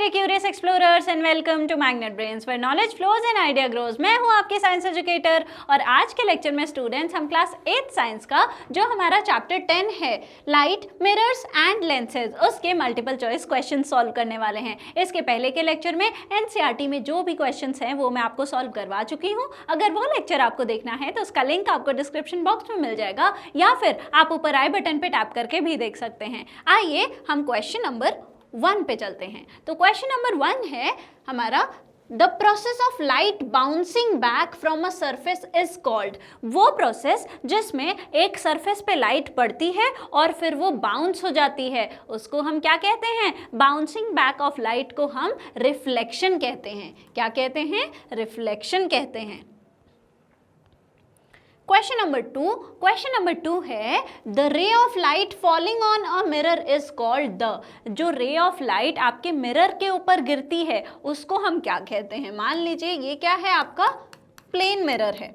मेरे curious explorers and welcome to magnet brains where knowledge flows and idea grows. मैं हूं आपके science educator और आज के लेक्चर में स्टूडेंट्स हम क्लास 8 साइंस का जो हमारा चैप्टर 10 है लाइट, मिरर्स एंड लेंसेज, उसके मल्टीपल चॉइस क्वेश्चन सॉल्व करने वाले हैं। इसके पहले के लेक्चर में एनसीईआरटी में जो भी क्वेश्चन हैं वो मैं आपको सॉल्व करवा चुकी हूँ। अगर वो लेक्चर आपको देखना है तो उसका लिंक आपको डिस्क्रिप्शन बॉक्स में मिल जाएगा या फिर आप ऊपर आई बटन पे टैप करके भी देख सकते हैं। आइए हम क्वेश्चन नंबर 1 पे चलते हैं। तो क्वेश्चन नंबर 1 है हमारा the process of light bouncing back from a surface is called. वो प्रोसेस जिसमें एक सरफेस पे लाइट पड़ती है और फिर वो बाउंस हो जाती है उसको हम क्या कहते हैं? बाउंसिंग बैक ऑफ लाइट को हम रिफ्लेक्शन कहते हैं। क्या कहते हैं? रिफ्लेक्शन कहते हैं। क्वेश्चन नंबर 2 है the ray of light falling on a mirror is called the. जो रे ऑफ लाइट आपके मिरर के ऊपर गिरती है उसको हम क्या कहते हैं? मान लीजिए ये क्या है, आपका प्लेन मिरर है,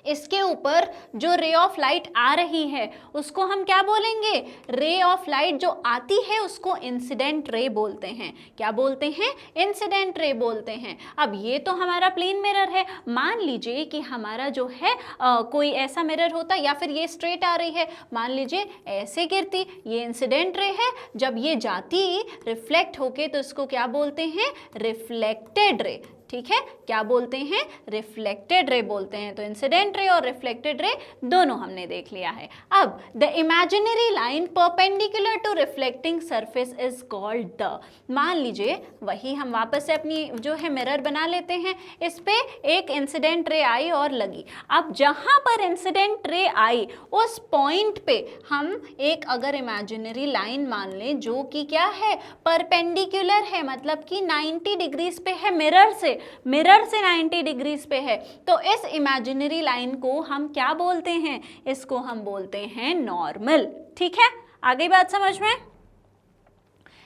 इसके ऊपर जो रे ऑफ लाइट आ रही है उसको हम क्या बोलेंगे? रे ऑफ लाइट जो आती है उसको इंसिडेंट रे बोलते हैं। क्या बोलते हैं? इंसिडेंट रे बोलते हैं। अब ये तो हमारा प्लेन मिरर है। मान लीजिए कि हमारा जो है कोई ऐसा मिरर होता या फिर ये स्ट्रेट आ रही है, मान लीजिए ऐसे गिरती, ये इंसिडेंट रे है। जब ये जाती रिफ्लेक्ट होके तो इसको क्या बोलते हैं? Reflected ray. ठीक है, क्या बोलते हैं? रिफ्लेक्टेड रे बोलते हैं। तो इंसिडेंट रे और रिफ्लेक्टेड रे दोनों हमने देख लिया है। अब the imaginary line perpendicular to reflecting surface is called the. मान लीजिए वही हम वापस से अपनी जो है मिरर बना लेते हैं, इस पे एक इंसिडेंट रे आई और लगी। अब जहां पर इंसिडेंट रे आई उस पॉइंट पे हम एक अगर इमेजिनरी लाइन मान लें जो कि क्या है? परपेंडिकुलर है, मतलब कि 90 डिग्रीज पे है मिरर से 90 डिग्रीज पे है। तो इस इमेजिनरी लाइन को हम क्या बोलते हैं? इसको हम बोलते हैं नॉर्मल। ठीक है, आगे बात समझ में?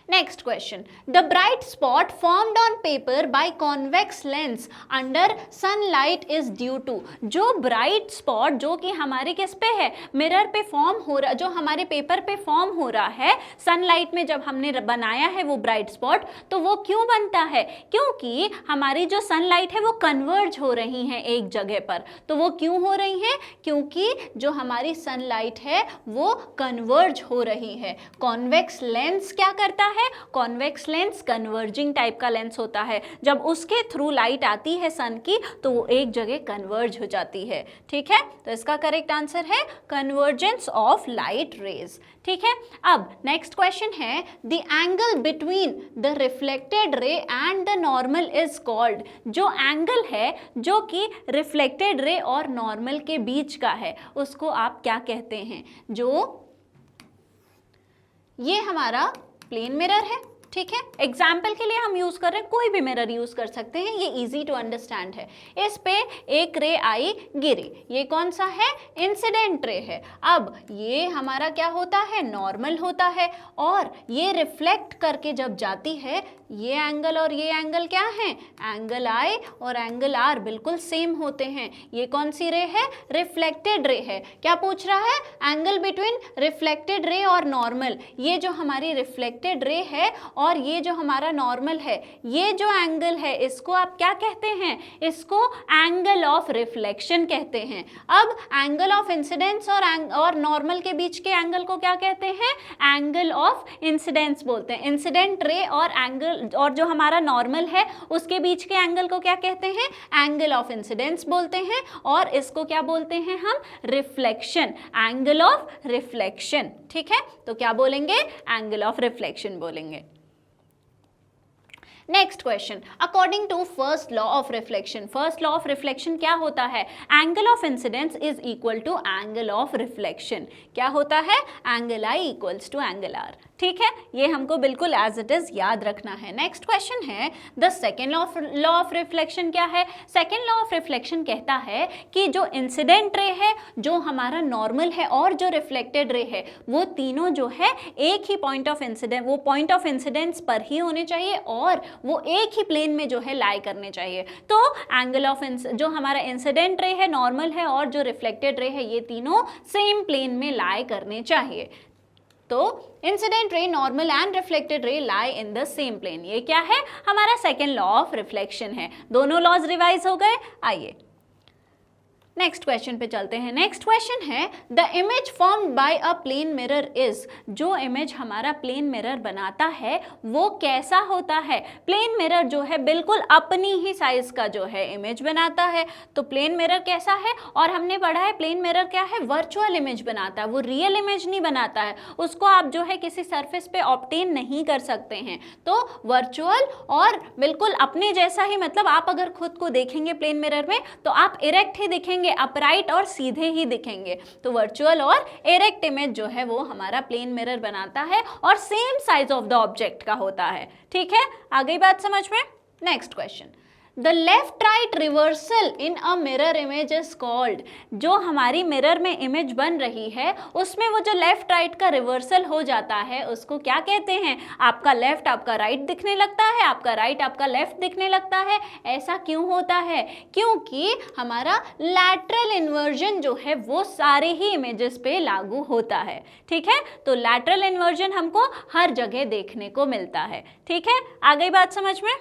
Next question, the bright spot formed on paper by convex lens under sunlight is due to. जो ब्राइट स्पॉट जो कि हमारे किस पे है? मिरर पे फॉर्म हो रहा, जो हमारे पेपर पे फॉर्म हो रहा है सनलाइट में जब हमने बनाया है वो ब्राइट स्पॉट, तो वो क्यों बनता है? क्योंकि हमारी जो सनलाइट है वो कन्वर्ज हो रही है एक जगह पर। तो वो क्यों हो रही है? क्योंकि जो हमारी सनलाइट है वो कन्वर्ज हो रही है। कॉन्वेक्स लेंस क्या करता है? कॉन्वेक्स लेंस कन्वर्जिंग टाइप का लेंस होता है। जब उसके थ्रू लाइट आती है सन की तो वो एक जगह कन्वर्ज हो जाती है। ठीक है, तो इसका करेक्ट आंसर है कन्वर्जेंस ऑफ लाइट रेज। ठीक है, अब नेक्स्ट क्वेश्चन है the angle between the reflected ray and the normal is called. जो एंगल है जो कि रिफ्लेक्टेड रे और नॉर्मल के बीच का है उसको आप क्या कहते हैं? जो ये हमारा प्लेन मिरर है, ठीक है, एग्जाम्पल के लिए हम यूज कर रहे हैं, कोई भी मिरर यूज कर सकते हैं, ये इजी टू अंडरस्टैंड है। इस पे एक रे आई गिरी, ये कौन सा है? इंसिडेंट रे है। अब ये हमारा क्या होता है? नॉर्मल होता है। और ये रिफ्लेक्ट करके जब जाती है, ये एंगल और ये एंगल क्या है? एंगल आई और एंगल आर बिल्कुल सेम होते हैं। ये कौन सी रे है? रिफ्लेक्टेड रे है। क्या पूछ रहा है? एंगल बिटवीन रिफ्लेक्टेड रे और नॉर्मल। ये जो हमारी रिफ्लेक्टेड रे है और ये जो हमारा नॉर्मल है, ये जो एंगल है इसको आप क्या कहते हैं? इसको एंगल ऑफ रिफ्लेक्शन कहते हैं। अब एंगल ऑफ इंसिडेंस और नॉर्मल के बीच के एंगल को क्या कहते हैं? एंगल ऑफ इंसिडेंस बोलते हैं। इंसिडेंट रे और एंगल और जो हमारा नॉर्मल है उसके बीच के एंगल को क्या कहते हैं? एंगल ऑफ इंसिडेंस बोलते हैं। और इसको क्या बोलते हैं हम? Reflection, angle of reflection. ठीक है, तो क्या बोलेंगे? एंगल ऑफ रिफ्लेक्शन बोलेंगे। Next question, according to first law of reflection. First law of reflection क्या होता है? Angle of incidence is equal to angle of reflection. क्या होता है? Angle i equals to angle r. ठीक है, ये हमको बिल्कुल एज इट इज याद रखना है। नेक्स्ट क्वेश्चन है the second law of reflection क्या है? सेकेंड लॉ ऑफ रिफ्लेक्शन कहता है कि जो इंसिडेंट रे है, जो हमारा नॉर्मल है और जो रिफ्लेक्टेड रे है, वो तीनों जो है एक ही पॉइंट ऑफ इंसिडेंस, वो पॉइंट ऑफ इंसिडेंस पर ही होने चाहिए और वो एक ही प्लेन में जो है लाई करने चाहिए। तो एंगल ऑफ जो हमारा इंसिडेंट रे है, नॉर्मल है और जो रिफ्लेक्टेड रे है, ये तीनों सेम प्लेन में लाई करने चाहिए। तो incident ray, normal and reflected ray lie in the same plane. ये क्या है? हमारा सेकेंड लॉ ऑफ रिफ्लेक्शन है। दोनों लॉज रिवाइज हो गए। आइए नेक्स्ट क्वेश्चन पे चलते हैं। नेक्स्ट क्वेश्चन है the image formed by a plane mirror is, जो इमेज हमारा प्लेन मिरर बनाता है वो कैसा होता है? प्लेन मिरर जो है बिल्कुल अपनी ही साइज का जो है इमेज बनाता है। तो प्लेन मिरर कैसा है? और हमने पढ़ा है प्लेन मिरर क्या है? वर्चुअल इमेज बनाता है, वो रियल इमेज नहीं बनाता है। उसको आप जो है किसी सरफेस पे ऑब्टेन नहीं कर सकते हैं। तो वर्चुअल और बिल्कुल अपने जैसा ही, मतलब आप अगर खुद को देखेंगे प्लेन मिरर में तो आप इरेक्ट ही दिखेंगे, अपराइट और सीधे ही दिखेंगे। तो वर्चुअल और इरेक्ट इमेज जो है वो हमारा प्लेन मिरर बनाता है और same size of the object का होता है। ठीक है, आ गई बात समझ में? Next question, the left right reversal in a mirror image is called, जो हमारी मिरर में इमेज बन रही है उसमें वो जो लेफ्ट राइट का रिवर्सल हो जाता है उसको क्या कहते हैं? आपका लेफ्ट आपका राइट दिखने लगता है, आपका राइट आपका लेफ्ट दिखने लगता है। ऐसा क्यों होता है? क्योंकि हमारा लैटरल इन्वर्जन जो है वो सारे ही इमेजेस पे लागू होता है। ठीक है, तो लैटरल इन्वर्जन हमको हर जगह देखने को मिलता है। ठीक है, आ गई बात समझ में?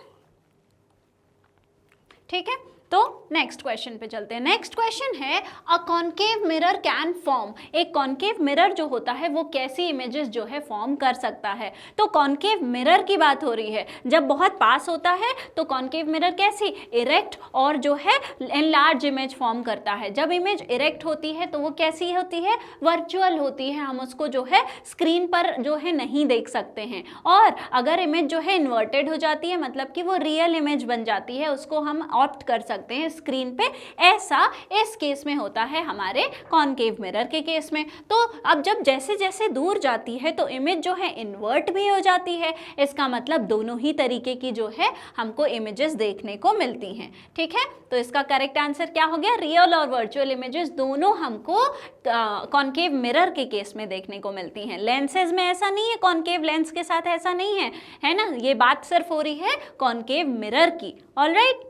ठीक है, तो नेक्स्ट क्वेश्चन पे चलते हैं। नेक्स्ट क्वेश्चन है a concave mirror can form, एक कॉन्केव मिरर जो होता है वो कैसी इमेजेस जो है फॉर्म कर सकता है? तो कॉन्केव मिरर की बात हो रही है। जब बहुत पास होता है तो कॉन्केव मिरर कैसी? इरेक्ट और जो है एनलार्ज इमेज फॉर्म करता है। जब इमेज इरेक्ट होती है तो वो कैसी होती है? वर्चुअल होती है, हम उसको जो है स्क्रीन पर जो है नहीं देख सकते हैं। और अगर इमेज जो है इन्वर्टेड हो जाती है, मतलब कि वो रियल इमेज बन जाती है, उसको हम ऑप्ट कर सकते हैं स्क्रीन पे। ऐसा इस केस में होता है हमारे कॉन्केव मिरर के केस में। तो अब जब जैसे जैसे दूर जाती है तो इमेज जो है इन्वर्ट भी हो जाती है। इसका मतलब दोनों ही तरीके की जो है हमको इमेजेस देखने को मिलती हैं। ठीक है, तो इसका करेक्ट आंसर क्या हो गया? रियल और वर्चुअल इमेजेस दोनों हमको कॉन्केव मिरर के केस में देखने को मिलती हैं। लेंसेज में ऐसा नहीं है, कॉन्केव लेंस के साथ ऐसा नहीं है, है ना? ये बात सिर्फ हो रही है कॉन्केव मिरर की। ऑलराइट,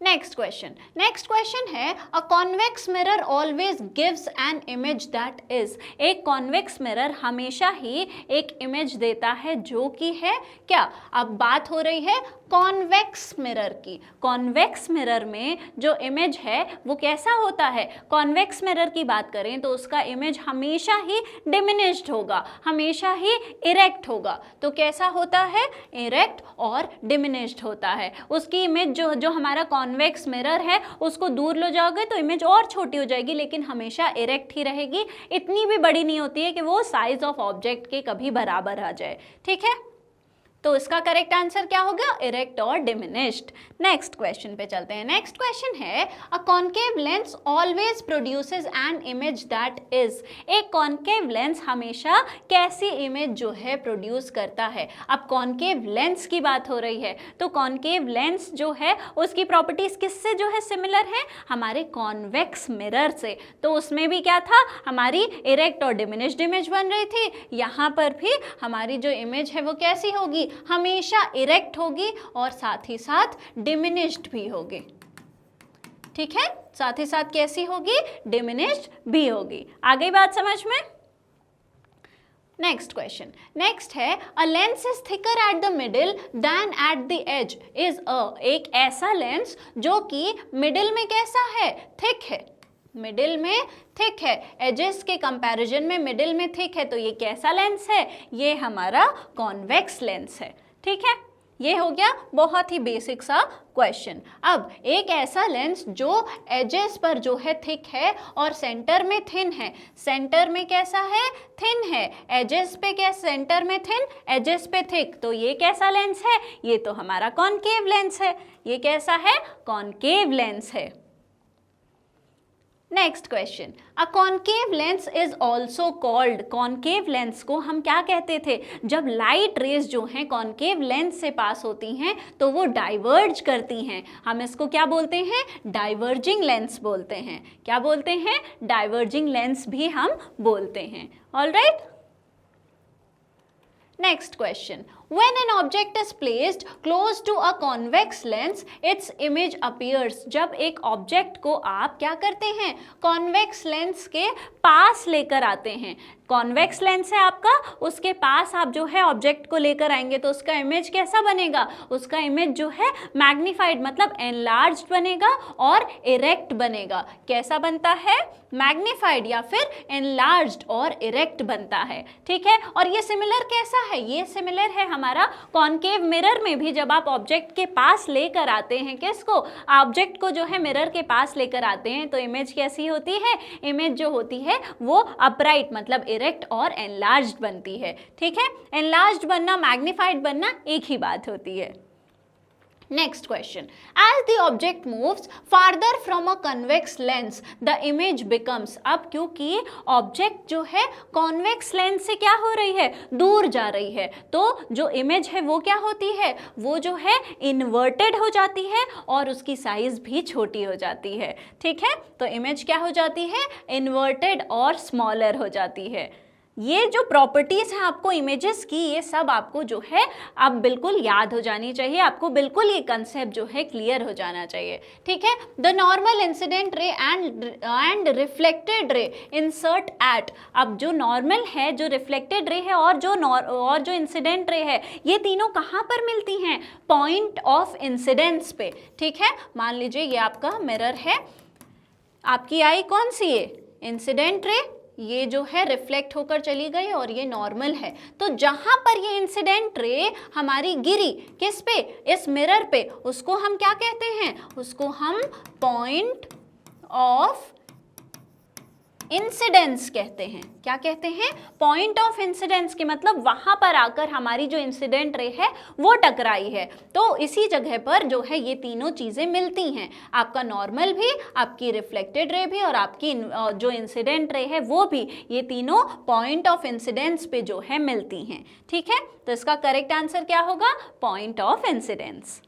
नेक्स्ट क्वेश्चन है a convex mirror always gives an image that is, एक कॉन्वेक्स मिरर हमेशा ही एक इमेज देता है जो कि है क्या? अब बात हो रही है कॉन्वेक्स मिरर की। कॉन्वेक्स मिरर में जो इमेज है वो कैसा होता है? कॉन्वेक्स मिरर की बात करें तो उसका इमेज हमेशा ही डिमिनिश्ड होगा, हमेशा ही इरेक्ट होगा। तो कैसा होता है? इरेक्ट और डिमिनिश्ड होता है। उसकी इमेज जो हमारा कॉन्वेक्स मिरर है उसको दूर ले जाओगे तो इमेज और छोटी हो जाएगी, लेकिन हमेशा इरेक्ट ही रहेगी। इतनी भी बड़ी नहीं होती है कि वो साइज ऑफ ऑब्जेक्ट के कभी बराबर आ जाए। ठीक है, तो इसका करेक्ट आंसर क्या होगा? इरेक्ट और डिमिनिश्ड। नेक्स्ट क्वेश्चन पे चलते हैं। नेक्स्ट क्वेश्चन है a concave lens always produces an image that is, एक कॉन्केव लेंस हमेशा कैसी इमेज जो है प्रोड्यूस करता है? अब कॉन्केव लेंस की बात हो रही है तो कॉन्केव लेंस जो है उसकी प्रॉपर्टीज किससे जो है सिमिलर है? हमारे कॉन्वेक्स मिरर से। तो उसमें भी क्या था? हमारी इरेक्ट और डिमिनिश्ड इमेज बन रही थी। यहाँ पर भी हमारी जो इमेज है वो कैसी होगी? हमेशा इरेक्ट होगी और साथ ही साथ डिमिनिश्ड भी होगी। ठीक है, साथ ही साथ कैसी होगी? डिमिनिश्ड भी होगी। आ गई बात समझ में? नेक्स्ट क्वेश्चन, नेक्स्ट है a lens is thicker at the middle than at the edge is a, एक ऐसा लेंस जो कि मिडिल में कैसा है? थिक है, मिडिल में थिक है, एजेस के कंपैरिजन में मिडिल में थिक है। तो ये कैसा लेंस है? ये हमारा कॉन्वेक्स लेंस है। ठीक है, ये हो गया बहुत ही बेसिक सा क्वेश्चन। अब एक ऐसा लेंस जो एजेस पर जो है थिक है और सेंटर में थिन है। सेंटर में कैसा है? थिन है। एजेस पे क्या? सेंटर में थिन, एजेस पे थिक। तो ये कैसा लेंस है? ये तो हमारा कॉन्केव लेंस है। ये कैसा है? कॉन्केव लेंस है। Next question, a concave lens is also called, concave lens को हम क्या कहते थे? जब लाइट रेज जो हैं कॉन्केव लेंस से पास होती हैं तो वो डाइवर्ज करती हैं, हम इसको क्या बोलते हैं? डाइवर्जिंग लेंस बोलते हैं। क्या बोलते हैं? डाइवर्जिंग लेंस भी हम बोलते हैं। Alright, next question, When an object is placed close to a convex lens, its image appears. जब एक ऑब्जेक्ट को आप क्या करते हैं, कॉन्वेक्स लेंस के पास लेकर आते हैं, कॉन्वेक्स लेंस है आपका, उसके पास आप जो है ऑब्जेक्ट को लेकर आएंगे तो उसका इमेज कैसा बनेगा, उसका इमेज जो है मैग्नीफाइड मतलब एनलार्ज्ड बनेगा और इरेक्ट बनेगा। कैसा बनता है, मैग्नीफाइड या फिर एनलार्ज्ड और इरेक्ट बनता है, ठीक है। और ये सिमिलर कैसा है, ये सिमिलर है हमारा कॉनकेव मिरर में भी। जब आप ऑब्जेक्ट के पास लेकर आते हैं, किसको, ऑब्जेक्ट को जो है मिरर के पास लेकर आते हैं, तो इमेज कैसी होती है, इमेज जो होती है वो अपराइट मतलब इरेक्ट और एनलार्ज्ड बनती है, ठीक है। एनलार्ज्ड बनना, मैग्नीफाइड बनना एक ही बात होती है। Next question. As the object moves farther from a convex lens, the image becomes. अब क्योंकि ऑब्जेक्ट जो है कॉन्वेक्स लेंस से क्या हो रही है, दूर जा रही है, तो जो इमेज है वो क्या होती है, वो जो है इन्वर्टेड हो जाती है और उसकी साइज भी छोटी हो जाती है, ठीक है। तो इमेज क्या हो जाती है, इन्वर्टेड और स्मॉलर हो जाती है। ये जो प्रॉपर्टीज हैं आपको इमेजेस की, ये सब आपको जो है अब बिल्कुल याद हो जानी चाहिए, आपको बिल्कुल ये कंसेप्ट जो है क्लियर हो जाना चाहिए, ठीक है। The normal incident ray and reflected ray insert at. अब जो नॉर्मल है, जो रिफ्लेक्टेड रे है और जो इंसिडेंट रे है, ये तीनों कहाँ पर मिलती हैं, पॉइंट ऑफ इंसिडेंस पे, ठीक है। मान लीजिए ये आपका मिरर है, आपकी आई कौन सी है, इंसिडेंट रे, ये जो है रिफ्लेक्ट होकर चली गई और ये नॉर्मल है। तो जहां पर ये इंसिडेंट रे हमारी गिरी, किस पे, इस मिरर पे, उसको हम क्या कहते हैं, उसको हम पॉइंट ऑफ इंसिडेंस कहते हैं। क्या कहते हैं, पॉइंट ऑफ इंसिडेंस की मतलब वहां पर आकर हमारी जो इंसिडेंट रे है वो टकराई है, तो इसी जगह पर जो है ये तीनों चीजें मिलती हैं, आपका नॉर्मल भी, आपकी रिफ्लेक्टेड रे भी और आपकी जो इंसिडेंट रे है वो भी, ये तीनों पॉइंट ऑफ इंसिडेंस पे जो है मिलती हैं, ठीक है। तो इसका करेक्ट आंसर क्या होगा, point of incidence.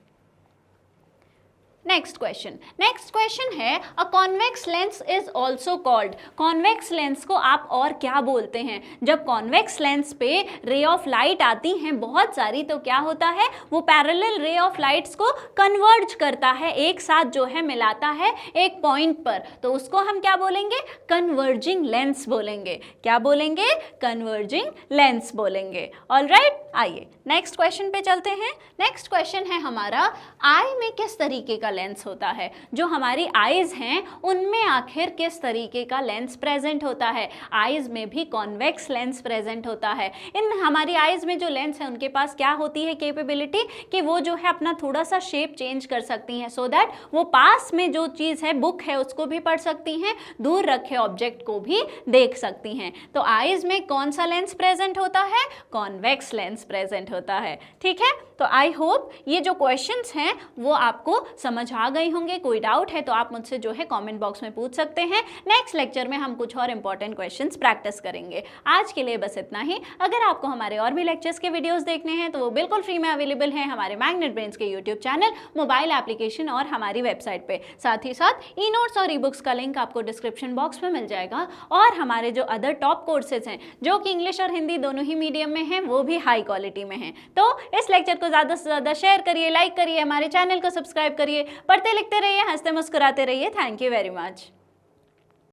Next question है a convex lens is also called. Convex lens को आप और क्या बोलते हैं, जब कॉन्वेक्स लेंस पे रे ऑफ लाइट आती हैं बहुत सारी, तो क्या होता है, वो पैरेलल रे ऑफ लाइट्स को कन्वर्ज करता है, एक साथ जो है मिलाता है एक पॉइंट पर, तो उसको हम क्या बोलेंगे, कन्वर्जिंग लेंस बोलेंगे। क्या बोलेंगे, कन्वर्जिंग लेंस बोलेंगे। ऑलराइट, आइए नेक्स्ट क्वेश्चन पे चलते हैं। नेक्स्ट क्वेश्चन है हमारा, आई में किस तरीके का लेंस होता है, जो हमारी आईज हैं उनमें आखिर किस तरीके का लेंस प्रेजेंट होता है। आईज में भी कॉन्वेक्स लेंस प्रेजेंट होता है। इन हमारी आईज में जो लेंस है उनके पास क्या होती है कैपेबिलिटी, कि वो जो है अपना थोड़ा सा शेप चेंज कर सकती हैं, सो दैट वो पास में जो चीज़ है, बुक है, उसको भी पढ़ सकती हैं, दूर रखे ऑब्जेक्ट को भी देख सकती हैं। तो आईज में कौन सा लेंस प्रेजेंट होता है, कॉन्वेक्स लेंस प्रेजेंट होता है, ठीक है। तो आई होप ये जो क्वेश्चंस हैं वो आपको समझ आ गई होंगे। कोई डाउट है तो आप मुझसे जो है कमेंट बॉक्स में पूछ सकते हैं। नेक्स्ट लेक्चर में हम कुछ और इंपॉर्टेंट क्वेश्चंस प्रैक्टिस करेंगे। आज के लिए बस इतना ही। अगर आपको हमारे और भी लेक्चर्स के वीडियोस देखने हैं तो वो बिल्कुल फ्री में अवेलेबल हैं हमारे मैग्नेट ब्रेन्स के यूट्यूब चैनल, मोबाइल एप्लीकेशन और हमारी वेबसाइट पे। साथ ही साथ ई नोट्स और ई बुक्स का लिंक आपको डिस्क्रिप्शन बॉक्स में मिल जाएगा। और हमारे जो अदर टॉप कोर्सेज हैं जो कि इंग्लिश और हिंदी दोनों ही मीडियम में हैं, वो भी हाई क्वालिटी में हैं। तो इस लेक्चर को ज़्यादा से ज़्यादा शेयर करिए, लाइक करिए, हमारे चैनल को सब्सक्राइब करिए, पढ़ते लिखते रहिए, हंसते मुस्कुराते रहिए। Thank you very much.